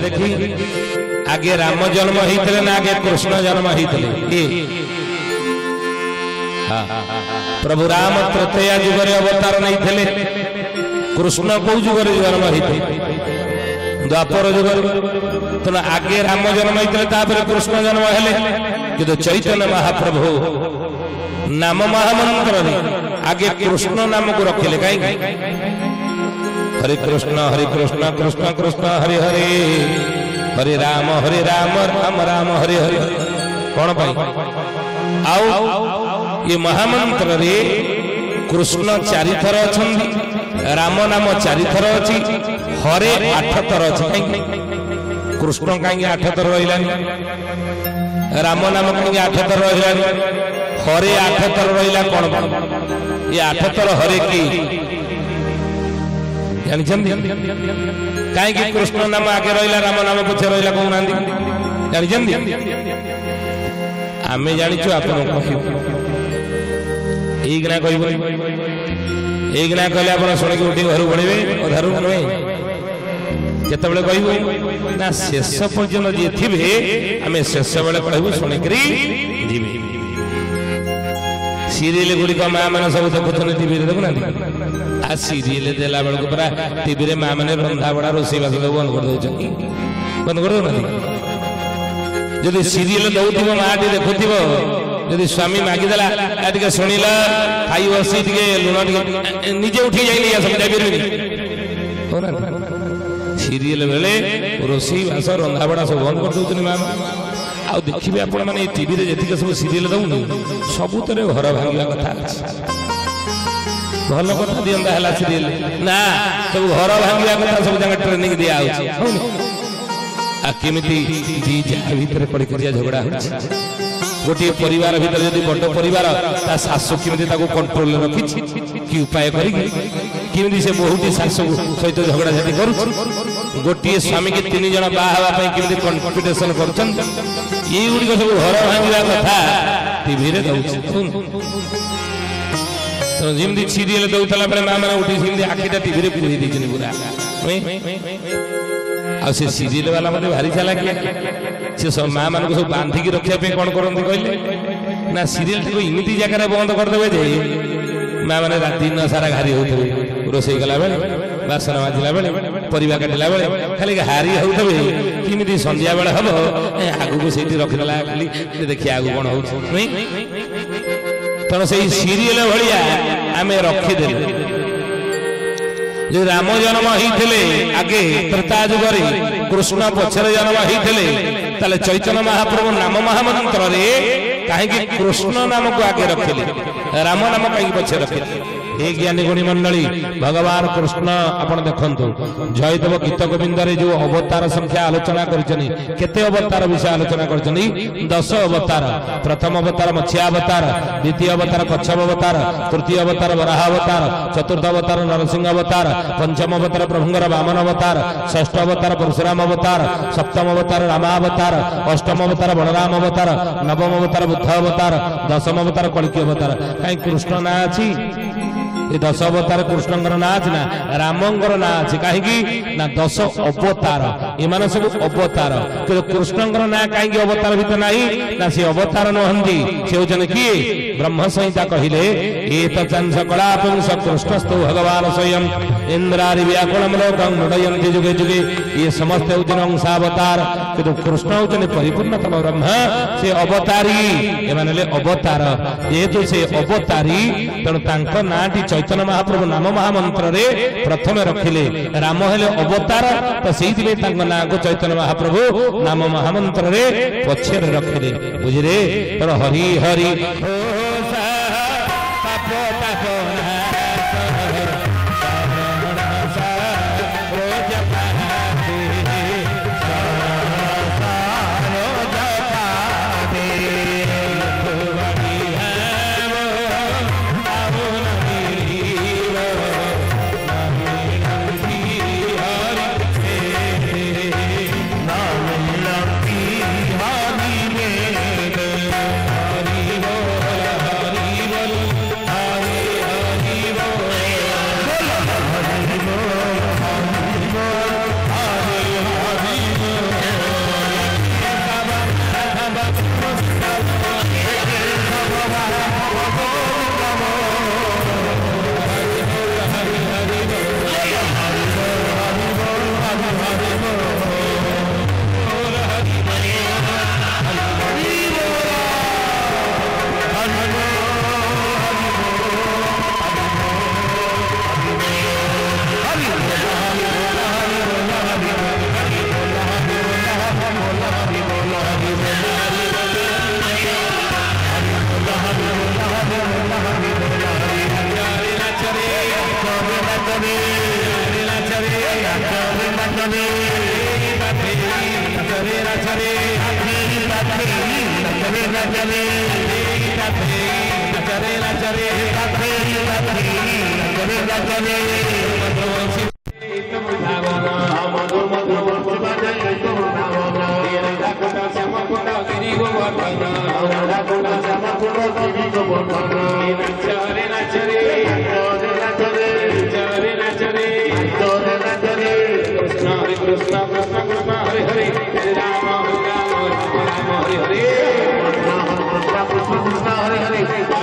देखी आगे राम जन्म होते ना आगे कृष्ण जन्म होते प्रभु राम त्रेतया जुगरे अवतार नहीं थे कृष्ण कौ जुगरे जन्म होते द्वापर जुगर तो आगे राम जन्म होते कृष्ण जन्म हेले कि चैतन्य महाप्रभु नाम महामंत्र आगे कृष्ण नाम को रखिले कहीं हरे कृष्ण कृष्ण कृष्ण हरे हरे हरे राम राम राम हरे हरे कौन पाई आओ ये महामंत्र रे कृष्ण चारि थर अछंदी राम नाम चारि थर अछि हरे 8 थर अछि कृष्ण कहीं 8 थर रहिलानी राम नाम कहीं 8 थर रहिलानी हरे 8 थर रहिला कौन ये 8 थर हरे की कहीं कृष्ण नाम आगे रहा राम नाम पछे रहा कहूना जानी आम जाचु आप कहना कहले आप शुणिक उठी घर बढ़े अधार नुहे जिते कहू ना शेष पर्यटन जी थे आम शेष बेले कहू शुणिक सीरियल गुड़िक माँ मैंने सब देखुन टीवी देखुना आ सीरियल देला बेलू पूरा टीवी माँ मैंने रंधा बड़ा रोषे बास बंद कर बंद कर जदि सीरियल दौथ माँ टी देखुव जदि स्वामी मागिदेला टे शुणिला खाई बसी टे लुण निजे उठी जाइए सीरियल बेले रोषे बास रंधा बड़ा सब बंद कर दौरान माँ आ देखिए आपण मैंने टीवी जी सब सीरियल दौन सबुत घर भांगा कथा भल कथा दिंता है सीरियल ना सब घर भांगा कथा सब जगह ट्रेनिंग दिया केमी दी जहाँ भितर पड़कर झगड़ा गोटे परिवार भीतर जब बड़ परिवार शाशु केमी कंट्रोल रखी कि उपाय करमी से बहुटी शाशु सहित झगड़ा झाटी कर गोटे स्वामी के 3 जन बाहर कंपिटिशन कर सब घर भांगा कथा टीवी जमी सीरियल दौला बेले माँ मैंने उठी आखिटा टीवी पूरी पूरा आ सीरियल वाला मत भारी चला किया सब माँ मान सब बांधिक रखापी कौन करते कहले ना सीरियल टी इमिटी जगह बंद करदे जे माँ मैंने दिन सारा घारी होते रोषे कला बेले बासन माजिला बेले परिवा काटिला बेले खाली हारी होते किमी संध्या बेले हम आगू से रखीदेला खाली देखिए आगू कौन हो तेणु से सीरियल भाया आम रखीदे जो राम जन्म होते आगे त्रेता जुगरे कृष्ण पछरे जन्म होते चैतन्य महाप्रभु नाम महामंत्र कहीं कृष्ण नाम को आगे रखिले राम नाम कहीं पछे रखिले हे ज्ञानी गुणी मंडली भगवान कृष्ण आपण देखंतु जयदेव गीत गोविंद जो अवतार संख्या आलोचना करते अवतार विषय आलोचना कर 10 अवतार प्रथम अवतार मत्स्य अवतार द्वितीय अवतार कच्छप अवतार तृतीय अवतार वराह अवतार चतुर्थ अवतार नरसिंह अवतार पंचम अवतार प्रभुंगर वामन अवतार षष्ठ अवतार परशुराम अवतार सप्तम अवतार रामावतार अष्टम अवतार बलराम अवतार नवम अवतार बुद्ध अवतार दशम अवतार कल्की अवतार कहीं कृष्ण ना अच्छी ये 10 अवतार कृष्णकर ना अच्छी ना रामंकर ना अच्छी कहीं ना 10 अवतार एम सब अवतार कि कृष्णकर ना कहीं अवतार भीतर ना ना सी अवतार नुहति से होचन किए ब्रह्म संहिता कहले एतच्चांस कलापुंस कृष्णस्तु भगवान स्वयं इंद्रारि व्याकुलम लोकं नृडयन्ति जुगे जुगे ये समस्त होचन अंशावतार कि कृष्ण होचन परिपूर्णतम ब्रह्म से अवतारी एमाने अवतार जेहेतु से अवतारी तेणु तांको नाटी चैतन्य महाप्रभु नाम महामंत्र रे प्रथम रखिले राम हेले अवतार तो सेइथिले तांको ना को चैतन्य महाप्रभु नाम महामंत्र रे पछे रखिले बुझिरे तेणु हरि हरि हरि नाचरे नाचरे नाचरे नाचरे नाचरे नाचरे नाचरे नाचरे मधु मधु वंश बजाए तो नावना तेरा कोटा श्याम कोटा गिरी गोवर्धन तेरा कोटा श्याम कोटा गिरी गोवर्धन नाचरे नाचरे नाचरे नाचरे नाचरे नाचरे नाचरे कृष्ण हरे कृष्ण कृष्ण कृष्ण हरे हरे हरे राम हरे राम राम राम हरे हरे कृष्ण कृष्ण कृष्ण हरे हरे